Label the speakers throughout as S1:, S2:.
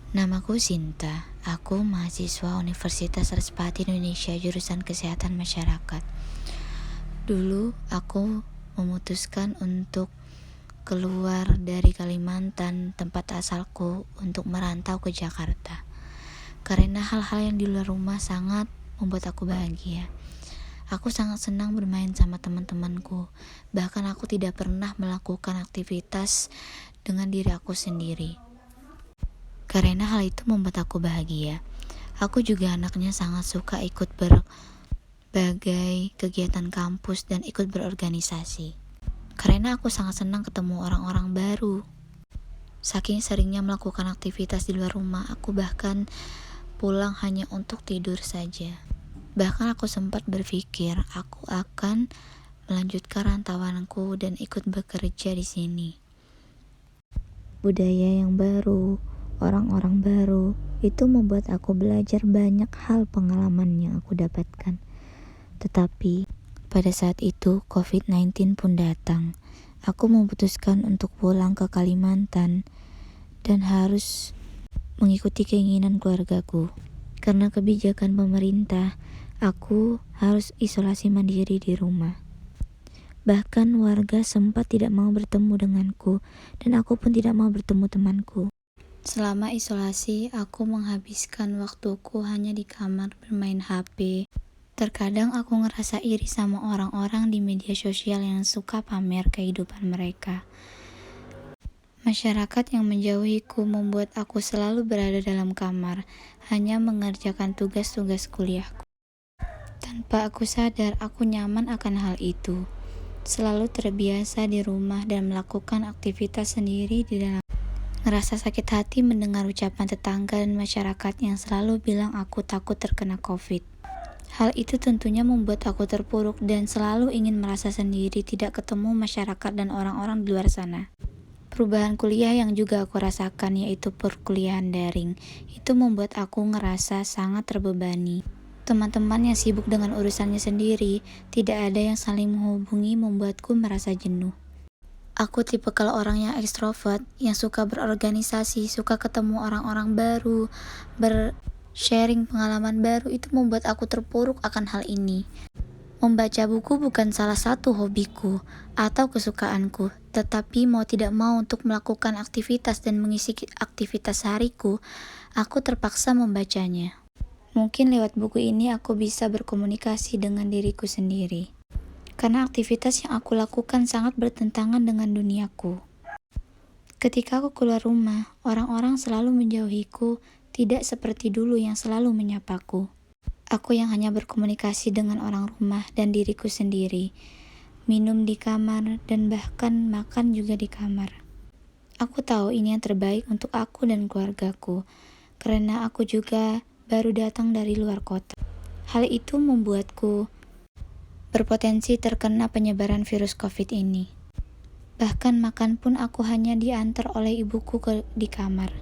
S1: Namaku Sinta, aku mahasiswa Universitas Respati Indonesia jurusan Kesehatan Masyarakat. Dulu aku memutuskan untuk keluar dari Kalimantan, tempat asalku, untuk merantau ke Jakarta. Karena hal-hal yang di luar rumah sangat membuat aku bahagia. Aku sangat senang bermain sama teman-temanku. Bahkan aku tidak pernah melakukan aktivitas dengan diri aku sendiri. Karena hal itu membuat aku bahagia. Aku juga anaknya sangat suka ikut berbagai kegiatan kampus dan ikut berorganisasi. Karena aku sangat senang ketemu orang-orang baru. Saking seringnya melakukan aktivitas di luar rumah, aku bahkan pulang hanya untuk tidur saja. Bahkan aku sempat berpikir aku akan melanjutkan rantauanku dan ikut bekerja di sini. Budaya yang baru, orang-orang baru, itu membuat aku belajar banyak hal pengalaman yang aku dapatkan. Tetapi pada saat itu COVID-19 pun datang. Aku memutuskan untuk pulang ke Kalimantan dan harus mengikuti keinginan keluargaku. Karena kebijakan pemerintah, aku harus isolasi mandiri di rumah. Bahkan warga sempat tidak mau bertemu denganku, dan aku pun tidak mau bertemu temanku. Selama isolasi, aku menghabiskan waktuku hanya di kamar bermain HP. Terkadang aku ngerasa iri sama orang-orang di media sosial yang suka pamer kehidupan mereka. Masyarakat yang menjauhiku membuat aku selalu berada dalam kamar, hanya mengerjakan tugas-tugas kuliahku. Tanpa aku sadar, aku nyaman akan hal itu. Selalu terbiasa di rumah dan melakukan aktivitas sendiri di dalam. Ngerasa sakit hati mendengar ucapan tetangga dan masyarakat yang selalu bilang aku takut terkena COVID. Hal itu tentunya membuat aku terpuruk dan selalu ingin merasa sendiri, tidak ketemu masyarakat dan orang-orang di luar sana. Perubahan kuliah yang juga aku rasakan, yaitu perkuliahan daring, itu membuat aku ngerasa sangat terbebani. Teman-teman yang sibuk dengan urusannya sendiri, tidak ada yang saling menghubungi, membuatku merasa jenuh. Aku tipe kalau orang yang ekstrovert, yang suka berorganisasi, suka ketemu orang-orang baru, sharing pengalaman baru, itu membuat aku terpuruk akan hal ini. Membaca buku bukan salah satu hobiku atau kesukaanku, tetapi mau tidak mau untuk melakukan aktivitas dan mengisi aktivitas hariku, aku terpaksa membacanya. Mungkin lewat buku ini aku bisa berkomunikasi dengan diriku sendiri. Karena aktivitas yang aku lakukan sangat bertentangan dengan duniaku. Ketika aku keluar rumah, orang-orang selalu menjauhiku, tidak seperti dulu yang selalu menyapaku. Aku yang hanya berkomunikasi dengan orang rumah dan diriku sendiri, minum di kamar dan bahkan makan juga di kamar. Aku tahu ini yang terbaik untuk aku dan keluargaku, karena aku juga baru datang dari luar kota. Hal itu membuatku berpotensi terkena penyebaran virus COVID ini. Bahkan makan pun aku hanya diantar oleh ibuku di kamar.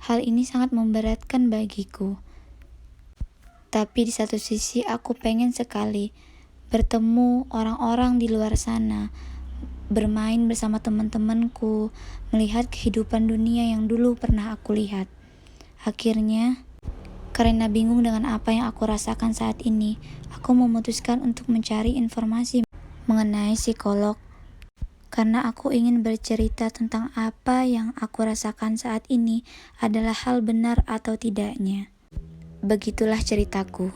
S1: Hal ini sangat memberatkan bagiku. Tapi di satu sisi aku pengen sekali bertemu orang-orang di luar sana, bermain bersama teman-temanku, melihat kehidupan dunia yang dulu pernah aku lihat. Akhirnya, karena bingung dengan apa yang aku rasakan saat ini, aku memutuskan untuk mencari informasi mengenai psikolog. Karena aku ingin bercerita tentang apa yang aku rasakan saat ini adalah hal benar atau tidaknya. Begitulah ceritaku.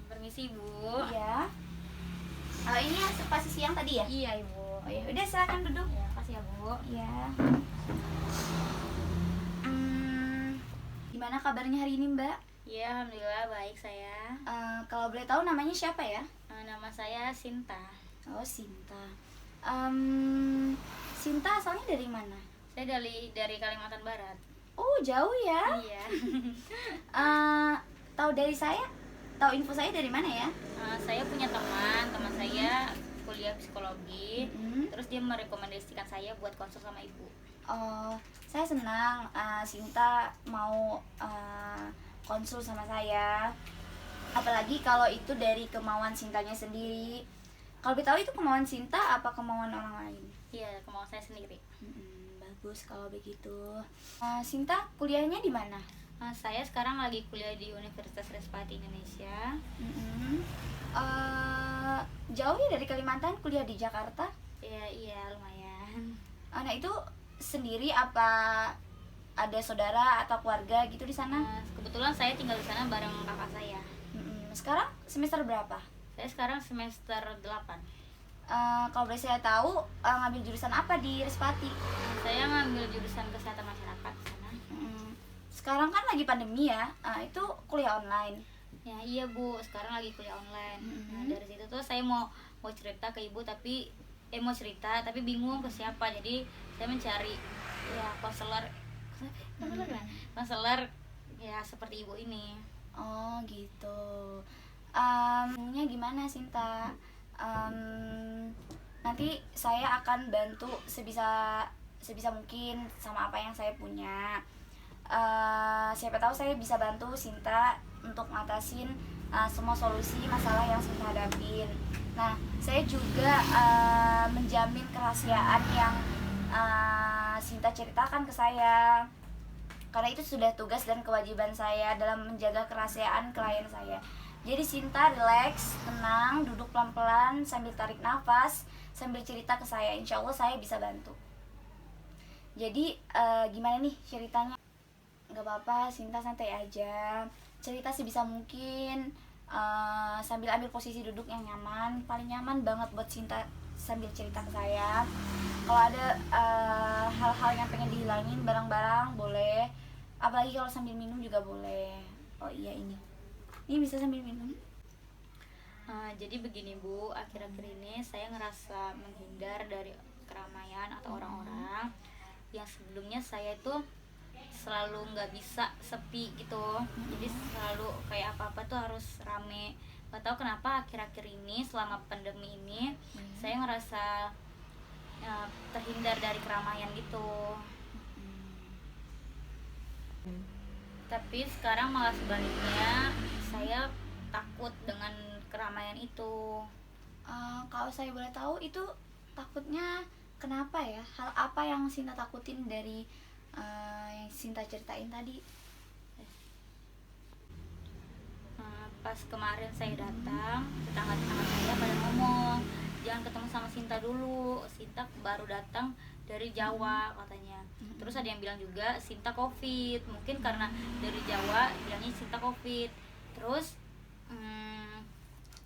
S2: Permisi Bu.
S3: Iya. Ini yang pas siang tadi ya?
S2: Iya Ibu.
S3: Oh ya, udah silakan duduk.
S2: Ya, kasih ya Bu.
S3: Iya. Gimana kabarnya hari ini Mbak?
S2: Iya, alhamdulillah baik saya.
S3: Kalau boleh tahu namanya siapa ya?
S2: Nama saya Sinta.
S3: Oh, Sinta. Sinta asalnya dari mana?
S2: Saya dari Kalimantan Barat.
S3: Oh, jauh ya?
S2: Iya.
S3: Tahu dari saya? Tahu info saya dari mana ya?
S2: Saya punya teman saya kuliah psikologi. Terus dia merekomendasikan saya buat konsul sama Ibu.
S3: Oh, saya senang Sinta mau konsul sama saya. Apalagi kalau itu dari kemauan Sintanya sendiri. Kalau tahu itu kemauan Sinta apa kemauan orang lain?
S2: Iya, kemauan saya sendiri.
S3: Bagus kalau begitu. Sinta kuliahnya di mana?
S2: Saya sekarang lagi kuliah di Universitas Respati Indonesia.
S3: Jauh ya dari Kalimantan, kuliah di Jakarta?
S2: Iya, lumayan.
S3: Nah itu sendiri apa ada saudara atau keluarga gitu di sana?
S2: Kebetulan saya tinggal di sana bareng kakak saya.
S3: Sekarang semester berapa?
S2: Saya sekarang semester 8.
S3: Kalau boleh saya tahu ngambil jurusan apa di Respati?
S2: Saya ngambil jurusan kesehatan masyarakat di sana.
S3: Sekarang kan lagi pandemi ya, itu kuliah online.
S2: Ya iya Bu, sekarang lagi kuliah online. Nah dari situ tuh saya mau cerita ke ibu tapi mau cerita tapi bingung ke siapa, jadi saya mencari ya konselor ya seperti ibu ini.
S3: Oh gitu. Nya gimana Sinta? Nanti saya akan bantu sebisa mungkin sama apa yang saya punya. Siapa tahu saya bisa bantu Sinta untuk ngatasin semua solusi masalah yang Sinta hadapin. Nah, saya juga menjamin kerahasiaan yang Sinta ceritakan ke saya, karena itu sudah tugas dan kewajiban saya dalam menjaga kerahasiaan klien saya. Jadi Sinta relax, tenang, duduk pelan-pelan sambil tarik nafas, sambil cerita ke saya. Insya Allah saya bisa bantu. Jadi gimana nih ceritanya? Gak apa-apa, Sinta santai aja, cerita sebisa mungkin, sambil ambil posisi duduk yang nyaman. Paling nyaman banget buat Sinta sambil cerita ke saya. Kalau ada hal-hal yang pengen dihilangin, barang-barang boleh, apalagi kalau sambil minum juga boleh. Oh iya, ini bisa sambil minum.
S2: Jadi begini Bu, akhir-akhir ini saya ngerasa menghindar dari keramaian atau orang-orang yang sebelumnya saya tuh selalu nggak bisa sepi gitu. Jadi selalu kayak apa-apa tuh harus rame. Gak tahu kenapa akhir-akhir ini selama pandemi ini saya ngerasa terhindar dari keramaian gitu. Tapi sekarang malah sebaliknya, saya takut dengan keramaian itu.
S3: Kalau saya boleh tahu itu takutnya kenapa ya? Hal apa yang Sinta takutin dari yang Sinta ceritain tadi?
S2: Pas kemarin saya datang, tetangga-tetangga saya pada ngomong, jangan ketemu sama Sinta dulu, Sinta baru datang dari Jawa katanya. Terus ada yang bilang juga Sinta COVID, mungkin karena dari Jawa bilangnya Sinta COVID. Terus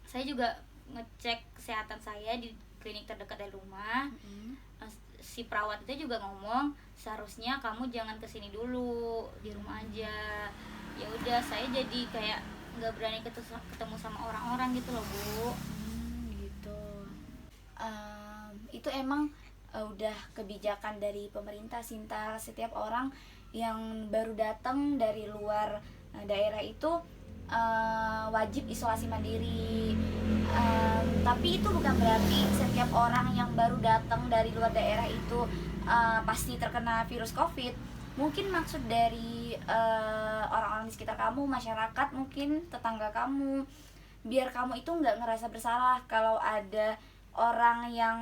S2: saya juga ngecek kesehatan saya di klinik terdekat dari rumah. Si perawat itu juga ngomong seharusnya kamu jangan kesini dulu, di rumah aja. Ya udah, saya jadi kayak nggak berani ketemu sama orang-orang gitu loh Bu.
S3: Gitu. Itu emang udah kebijakan dari pemerintah Sinta. Setiap orang yang baru datang dari luar daerah itu wajib isolasi mandiri. Tapi itu bukan berarti setiap orang yang baru datang dari luar daerah itu pasti terkena virus COVID. Mungkin maksud dari orang-orang di sekitar kamu, masyarakat, mungkin tetangga kamu, biar kamu itu nggak ngerasa bersalah kalau ada orang yang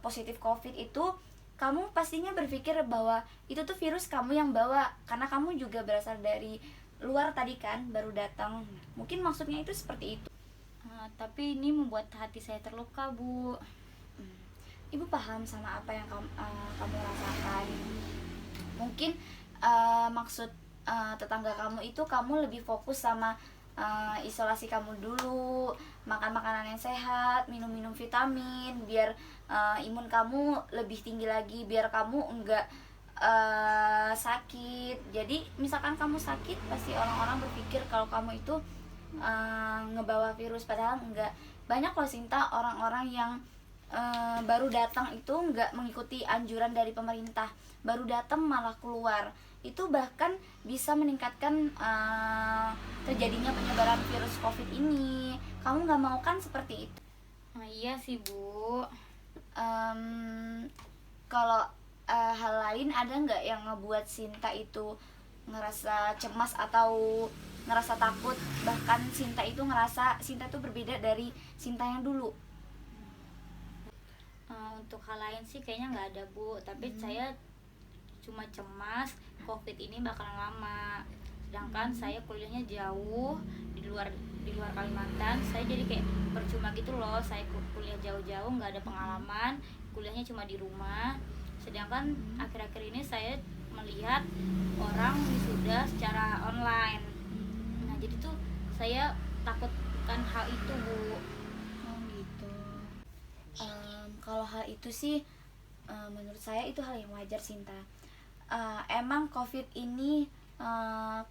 S3: positif COVID itu. Kamu pastinya berpikir bahwa itu tuh virus kamu yang bawa, karena kamu juga berasal dari luar tadi kan, baru datang. Mungkin maksudnya itu seperti itu.
S2: Tapi ini membuat hati saya terluka Bu.
S3: Ibu paham sama apa yang kamu rasakan. Mungkin maksud tetangga kamu itu kamu lebih fokus sama isolasi kamu dulu, makan makanan yang sehat, minum vitamin, biar imun kamu lebih tinggi lagi, biar kamu enggak sakit. Jadi misalkan kamu sakit, pasti orang-orang berpikir kalau kamu itu ngebawa virus, padahal enggak. Banyak loh Sinta orang-orang yang baru datang itu nggak mengikuti anjuran dari pemerintah, baru datang malah keluar. Itu bahkan bisa meningkatkan terjadinya penyebaran virus COVID ini. Kamu nggak mau kan seperti itu?
S2: Iya sih Bu.
S3: Kalau hal lain ada nggak yang ngebuat Sinta itu ngerasa cemas atau ngerasa takut, bahkan Sinta itu ngerasa Sinta itu berbeda dari Sinta yang dulu.
S2: Untuk hal lain sih kayaknya nggak ada Bu, tapi saya cuma cemas COVID ini bakalan lama. Sedangkan saya kuliahnya jauh di luar Kalimantan. Saya jadi kayak percuma gitu loh. Saya kuliah jauh-jauh nggak ada pengalaman, kuliahnya cuma di rumah. Sedangkan akhir-akhir ini saya melihat orang wisuda secara online. Nah, jadi tuh saya takutkan hal itu, Bu.
S3: Oh gitu. Kalau hal itu sih menurut saya itu hal yang wajar, Sinta. Emang COVID ini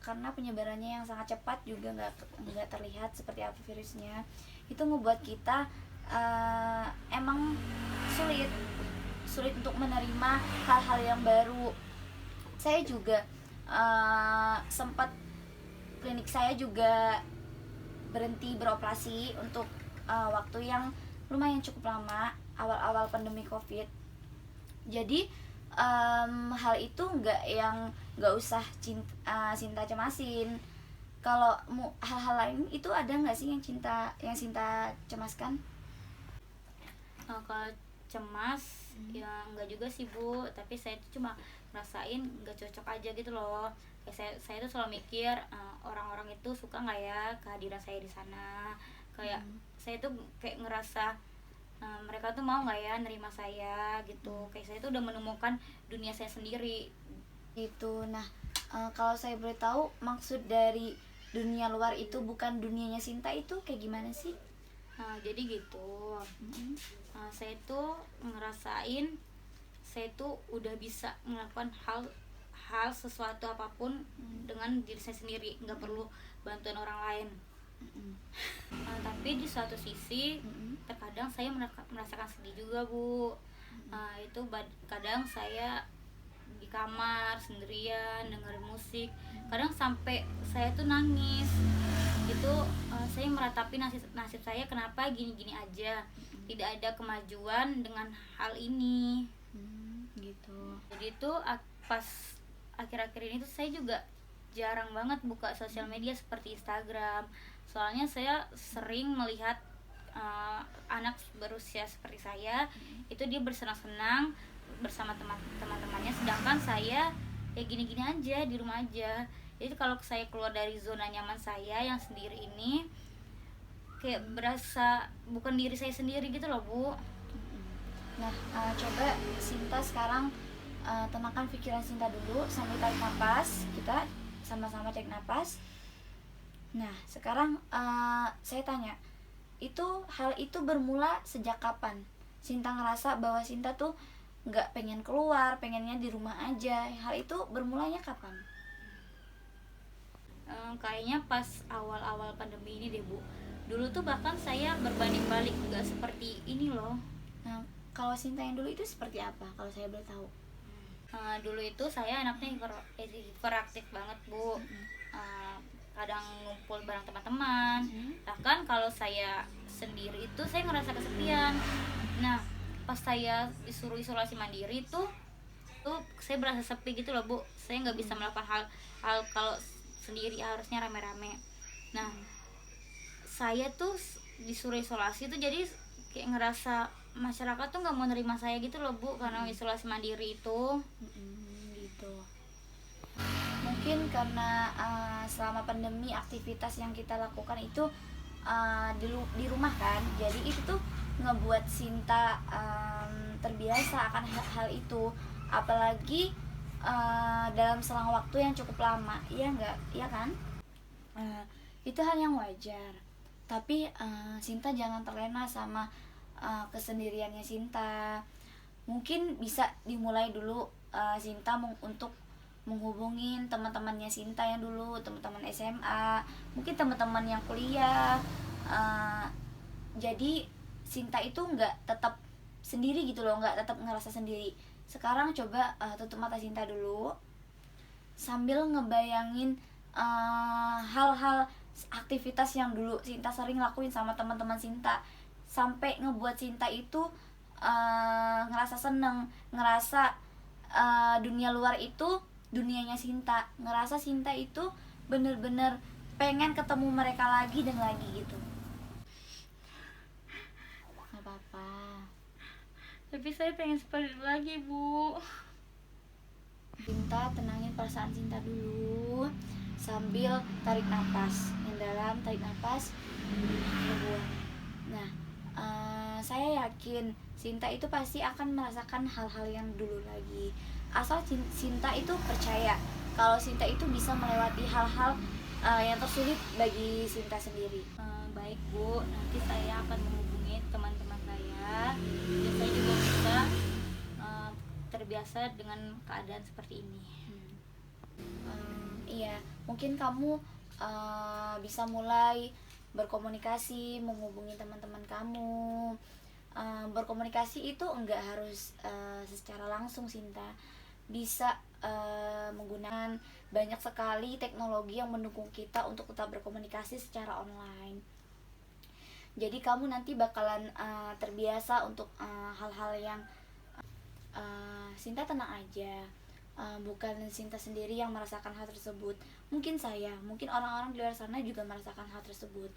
S3: karena penyebarannya yang sangat cepat juga nggak terlihat seperti apa virusnya, itu ngebuat kita emang sulit untuk menerima hal-hal yang baru. Saya juga sempat klinik saya juga berhenti beroperasi untuk waktu yang lumayan cukup lama awal-awal pandemi COVID. Jadi hal itu nggak usah Sinta cemasin. Kalau hal-hal lain itu ada nggak sih yang Sinta cemaskan?
S2: Kalau cemas ya enggak juga sih Bu, tapi saya tuh cuma ngerasain nggak cocok aja gitu loh. Kayak saya tuh selalu mikir orang-orang itu suka nggak ya kehadiran saya di sana. Kayak saya tuh kayak ngerasa mereka tuh mau nggak ya nerima saya gitu. Kayak saya tuh udah menemukan dunia saya sendiri
S3: Gitu. Nah, kalau saya boleh tahu maksud dari dunia luar itu bukan dunianya Sinta itu kayak gimana sih?
S2: jadi gitu. Saya tuh ngerasain saya tuh udah bisa melakukan hal sesuatu apapun dengan diri saya sendiri, nggak perlu bantuan orang lain. Tapi di suatu sisi terkadang saya merasakan sedih juga Bu. Itu kadang saya di kamar sendirian dengerin musik, kadang sampai saya tuh nangis. Itu saya meratapi nasib saya, kenapa gini-gini aja, tidak ada kemajuan dengan hal ini.
S3: Gitu.
S2: Jadi itu pas akhir-akhir ini tuh saya juga jarang banget buka sosial media seperti Instagram. Soalnya saya sering melihat anak berusia seperti saya itu dia bersenang-senang bersama teman-temannya, sedangkan saya ya gini-gini aja di rumah aja. Jadi kalau saya keluar dari zona nyaman saya yang sendiri ini, kayak berasa bukan diri saya sendiri gitu loh Bu.
S3: Nah, coba Sinta sekarang tenangkan pikiran Sinta dulu sambil tarik nafas. Kita sama-sama cek nafas. Nah, sekarang saya tanya, hal itu bermula sejak kapan? Sinta ngerasa bahwa Sinta tuh nggak pengen keluar, pengennya di rumah aja. Hal itu bermulanya kapan?
S2: Kayaknya pas awal-awal pandemi ini deh Bu. Dulu tuh bahkan saya berbanding balik, nggak seperti ini loh.
S3: Nah, kalau Sinta yang dulu itu seperti apa? Kalau saya boleh tahu.
S2: Dulu itu saya anaknya hiperaktif banget Bu. Kadang ngumpul bareng teman-teman. Bahkan kalau saya sendiri itu saya ngerasa kesepian. Nah, pas saya disuruh isolasi mandiri tuh saya berasa sepi gitu loh Bu. Saya nggak bisa melakukan hal kalau sendiri, harusnya rame-rame. Nah, saya tuh disuruh isolasi tuh jadi kayak ngerasa masyarakat tuh nggak mau nerima saya gitu loh Bu, karena isolasi mandiri itu.
S3: Gitu. Mungkin karena selama pandemi aktivitas yang kita lakukan itu di rumah kan, jadi itu tuh ngebuat Sinta terbiasa akan hal itu, apalagi dalam selang waktu yang cukup lama. Iya enggak? Iya kan? Itu hal yang wajar, tapi Sinta jangan terlena sama kesendiriannya Sinta. Mungkin bisa dimulai dulu Sinta untuk menghubungin teman-temannya Sinta yang dulu, teman-teman SMA, mungkin teman-teman yang kuliah. Jadi Sinta itu nggak tetap sendiri gitu loh, nggak tetap ngerasa sendiri. Sekarang coba tutup mata Sinta dulu sambil ngebayangin hal-hal aktivitas yang dulu Sinta sering lakuin sama teman-teman Sinta, sampai ngebuat Sinta itu ngerasa seneng, ngerasa dunia luar itu dunianya Sinta, ngerasa Sinta itu bener-bener pengen ketemu mereka lagi dan lagi gitu.
S2: Nggak apa-apa. Tapi saya pengen seperti itu lagi, Bu.
S3: Cinta, tenangin perasaan Cinta dulu sambil tarik nafas yang dalam, tarik nafas, buang. Nah, saya yakin Cinta itu pasti akan merasakan hal-hal yang dulu lagi. Asal Cinta itu percaya kalau Cinta itu bisa melewati hal-hal yang tersulit bagi Cinta sendiri.
S2: Baik, Bu, nanti saya akan menghubungi teman-teman saya dan saya juga bisa terbiasa dengan keadaan seperti ini.
S3: Iya, mungkin kamu bisa mulai berkomunikasi, menghubungi teman-teman kamu. Berkomunikasi itu enggak harus secara langsung, Cinta. Bisa menggunakan banyak sekali teknologi yang mendukung kita untuk tetap berkomunikasi secara online. Jadi kamu nanti bakalan terbiasa untuk hal-hal yang Cinta tenang aja. Bukan Cinta sendiri yang merasakan hal tersebut. Mungkin mungkin orang-orang di luar sana juga merasakan hal tersebut.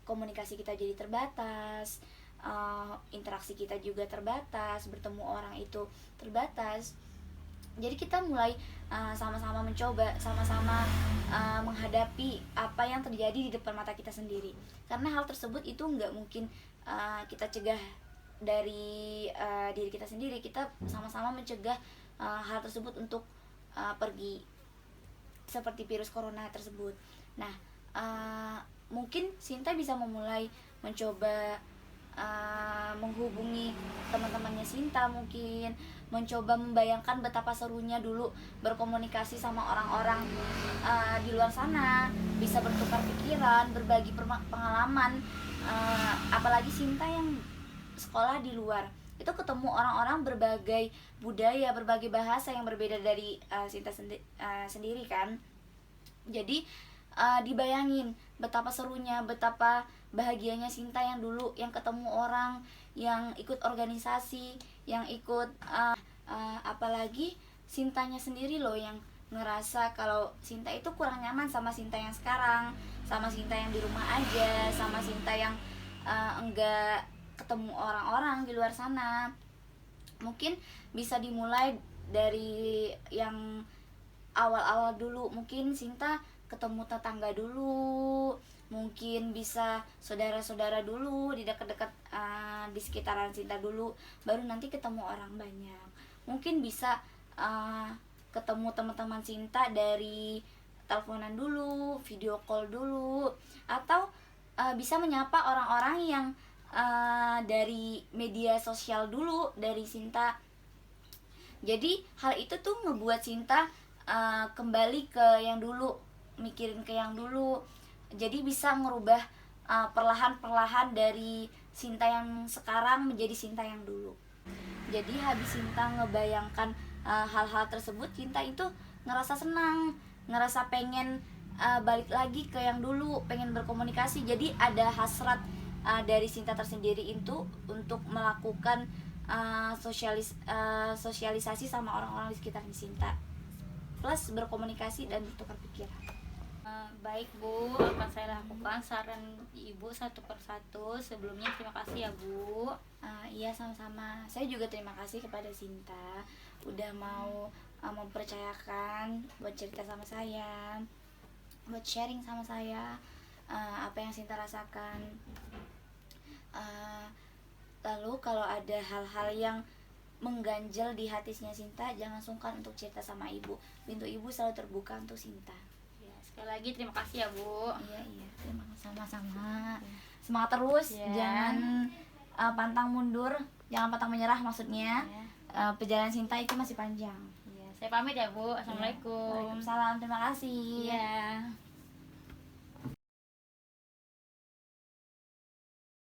S3: Komunikasi kita jadi terbatas, interaksi kita juga terbatas, bertemu orang itu terbatas. Jadi kita mulai sama-sama mencoba, sama-sama menghadapi apa yang terjadi di depan mata kita sendiri. Karena hal tersebut itu nggak mungkin kita cegah dari diri kita sendiri. Kita sama-sama mencegah hal tersebut untuk pergi, seperti virus corona tersebut. Nah, mungkin Cinta bisa memulai mencoba menghubungi teman-temannya Cinta, mungkin mencoba membayangkan betapa serunya dulu berkomunikasi sama orang-orang di luar sana, bisa bertukar pikiran, berbagi pengalaman. Apalagi Cinta yang sekolah di luar, itu ketemu orang-orang berbagai budaya, berbagai bahasa yang berbeda dari Cinta sendiri kan. Jadi dibayangin betapa serunya, betapa bahagianya Cinta yang dulu, yang ketemu orang, yang ikut organisasi, yang ikut apalagi Cintanya sendiri loh yang ngerasa kalau Cinta itu kurang nyaman sama Cinta yang sekarang, sama Cinta yang di rumah aja, sama Cinta yang enggak ketemu orang-orang di luar sana. Mungkin bisa dimulai dari yang awal-awal dulu. Mungkin Cinta ketemu tetangga dulu, mungkin bisa saudara-saudara dulu di dekat-dekat di sekitaran Cinta dulu, baru nanti ketemu orang banyak. Mungkin bisa ketemu teman-teman Cinta dari teleponan dulu, video call dulu, atau bisa menyapa orang-orang yang dari media sosial dulu dari Cinta. Jadi hal itu tuh ngebuat Cinta kembali ke yang dulu, mikirin ke yang dulu. Jadi bisa ngerubah perlahan-perlahan dari Cinta yang sekarang menjadi Cinta yang dulu. Jadi habis Cinta ngebayangkan hal-hal tersebut, Cinta itu ngerasa senang, ngerasa pengen balik lagi ke yang dulu, pengen berkomunikasi. Jadi ada hasrat dari Cinta tersendiri itu untuk melakukan sosialisasi sama orang-orang di sekitar Cinta, plus berkomunikasi dan bertukar pikiran.
S2: Baik, Bu, akan saya lakukan saran Ibu satu persatu. Sebelumnya terima kasih ya, Bu.
S3: Iya, sama-sama. Saya juga terima kasih kepada Cinta udah mau mempercayakan buat cerita sama saya, buat sharing sama saya apa yang Cinta rasakan. Lalu kalau ada hal-hal yang mengganjal di hatinya Cinta, jangan sungkan untuk cerita sama Ibu. Pintu Ibu selalu terbuka untuk Cinta.
S2: Ya, sekali lagi terima kasih ya, Bu.
S3: Iya, terima kasih, sama-sama. Semangat terus, jangan pantang mundur, jangan pantang menyerah maksudnya. Perjalanan Cinta itu masih panjang.
S2: Ya, saya pamit ya, Bu. Assalamualaikum.
S3: Waalaikumsalam, terima kasih.
S2: Iya.